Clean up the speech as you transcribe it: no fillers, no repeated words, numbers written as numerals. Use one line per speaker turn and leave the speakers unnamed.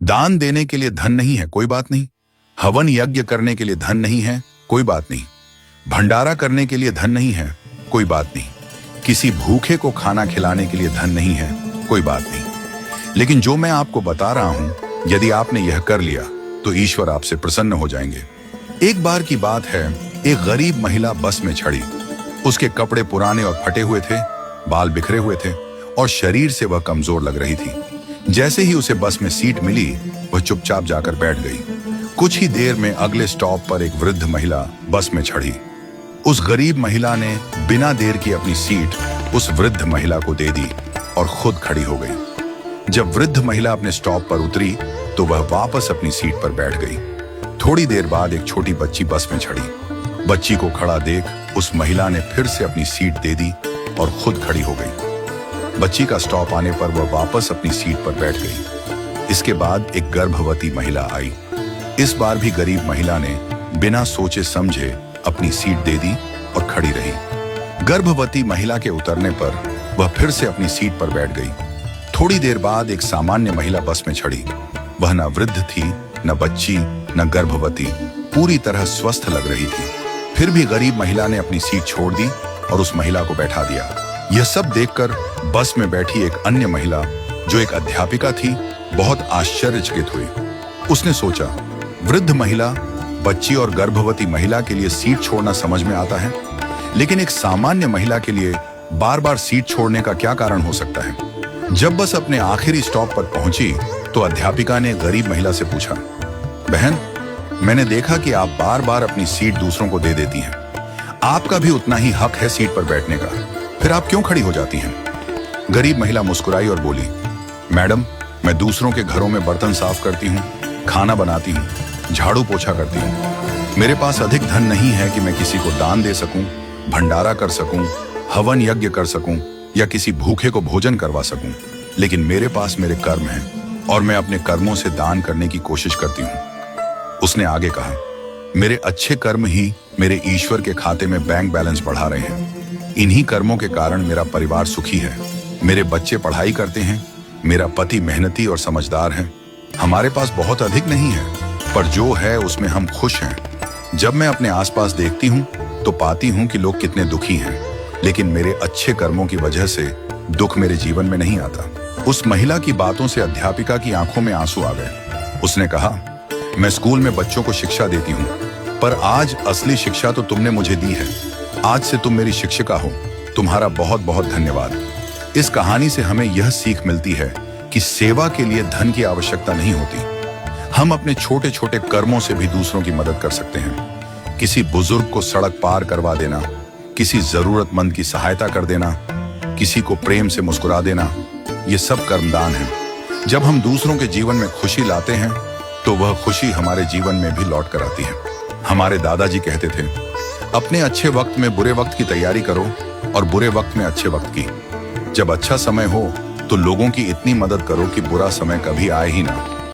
दान देने के लिए धन नहीं है, कोई बात नहीं। हवन यज्ञ करने के लिए धन नहीं है, कोई बात नहीं। भंडारा करने के लिए धन नहीं है, कोई बात नहीं। किसी भूखे को खाना खिलाने के लिए धन नहीं है, कोई बात नहीं। लेकिन जो मैं आपको बता रहा हूं, यदि आपने यह कर लिया तो ईश्वर आपसे प्रसन्न हो जाएंगे। एक बार की बात है, एक गरीब महिला बस में चढ़ी। उसके कपड़े पुराने और फटे हुए थे, बाल बिखरे हुए थे और शरीर से वह कमजोर लग रही थी। जैसे ही उसे बस में सीट मिली, वह चुपचाप जाकर बैठ गई। कुछ ही देर में अगले स्टॉप पर एक वृद्ध महिला बस में चढ़ी। उस गरीब महिला ने बिना देर की अपनी सीट उस वृद्ध महिला को दे दी और खुद खड़ी हो गई। जब वृद्ध महिला अपने स्टॉप पर उतरी तो वह वापस अपनी सीट पर बैठ गई। थोड़ी देर बाद एक छोटी बच्ची बस में चढ़ी। बच्ची को खड़ा देख उस महिला ने फिर से अपनी सीट दे दी और खुद खड़ी हो गई। बच्ची का स्टॉप आने पर वह वापस अपनी सीट पर बैठ गई। इसके बाद एक गर्भवती महिला आई। इस बार भी गरीब महिला ने बिना सोचे समझे अपनी सीट दे दी और खड़ी रही। गर्भवती महिला के उतरने पर वह फिर से अपनी सीट पर बैठ गई। थोड़ी देर बाद एक सामान्य महिला बस में चढ़ी। वह न वृद्ध थी, न बच्ची, न गर्भवती, पूरी तरह स्वस्थ लग रही थी। फिर भी गरीब महिला ने अपनी सीट छोड़ दी और उस महिला को बैठा दिया। यह सब देखकर बस में बैठी एक अन्य महिला, जो एक अध्यापिका थी, बहुत आश्चर्यचकित हुई। उसने सोचा, वृद्ध महिला, बच्ची और गर्भवती महिला के लिए सीट छोड़ना समझ में आता है, लेकिन एक सामान्य महिला के लिए बार बार सीट छोड़ने का क्या कारण हो सकता है। जब बस अपने आखिरी स्टॉप पर पहुंची तो अध्यापिका ने गरीब महिला से पूछा, बहन, मैंने देखा कि आप बार बार अपनी सीट दूसरों को दे देती हैं। आपका भी उतना ही हक है सीट पर बैठने का, फिर आप क्यों खड़ी हो जाती हैं? गरीब महिला मुस्कुराई और बोली, मैडम, मैं दूसरों के घरों में बर्तन साफ करती हूँ, खाना बनाती हूँ, झाड़ू पोछा करती हूँ। मेरे पास अधिक धन नहीं है कि मैं किसी को दान दे सकूं, भंडारा कर सकूं, हवन यज्ञ कर सकूं या किसी भूखे को भोजन करवा सकूं। लेकिन मेरे पास मेरे कर्म हैं और मैं अपने कर्मों से दान करने की कोशिश करती हूँ। उसने आगे कहा, मेरे अच्छे कर्म ही मेरे ईश्वर के खाते में बैंक बैलेंस बढ़ा रहे हैं। इन्हीं कर्मों के कारण मेरा परिवार सुखी है। मेरे बच्चे पढ़ाई करते हैं, मेरा पति मेहनती और समझदार है। हमारे पास बहुत अधिक नहीं है, पर जो है उसमें हम खुश हैं। जब मैं अपने आसपास देखती हूँ तो पाती हूँ कि लोग कितने दुखी हैं, लेकिन मेरे अच्छे कर्मों की वजह से दुख मेरे जीवन में नहीं आता। उस महिला की बातों से अध्यापिका की आंखों में आंसू आ गए। उसने कहा, मैं स्कूल में बच्चों को शिक्षा देती हूँ, पर आज असली शिक्षा तो तुमने मुझे दी है। आज से तुम मेरी शिक्षिका हो। तुम्हारा बहुत बहुत धन्यवाद। इस कहानी से हमें यह सीख मिलती है कि सेवा के लिए धन की आवश्यकता नहीं होती। हम अपने छोटे छोटे कर्मों से भी दूसरों की मदद कर सकते हैं। किसी बुजुर्ग को सड़क पार करवा देना, किसी जरूरतमंद की सहायता कर देना, किसी को प्रेम से मुस्कुरा देना, ये सब कर्मदान है। जब हम दूसरों के जीवन में खुशी लाते हैं तो वह खुशी हमारे जीवन में भी लौट कर आती है। हमारे दादाजी कहते थे, अपने अच्छे वक्त में बुरे वक्त की तैयारी करो और बुरे वक्त में अच्छे वक्त की। जब अच्छा समय हो तो लोगों की इतनी मदद करो कि बुरा समय कभी आए ही ना।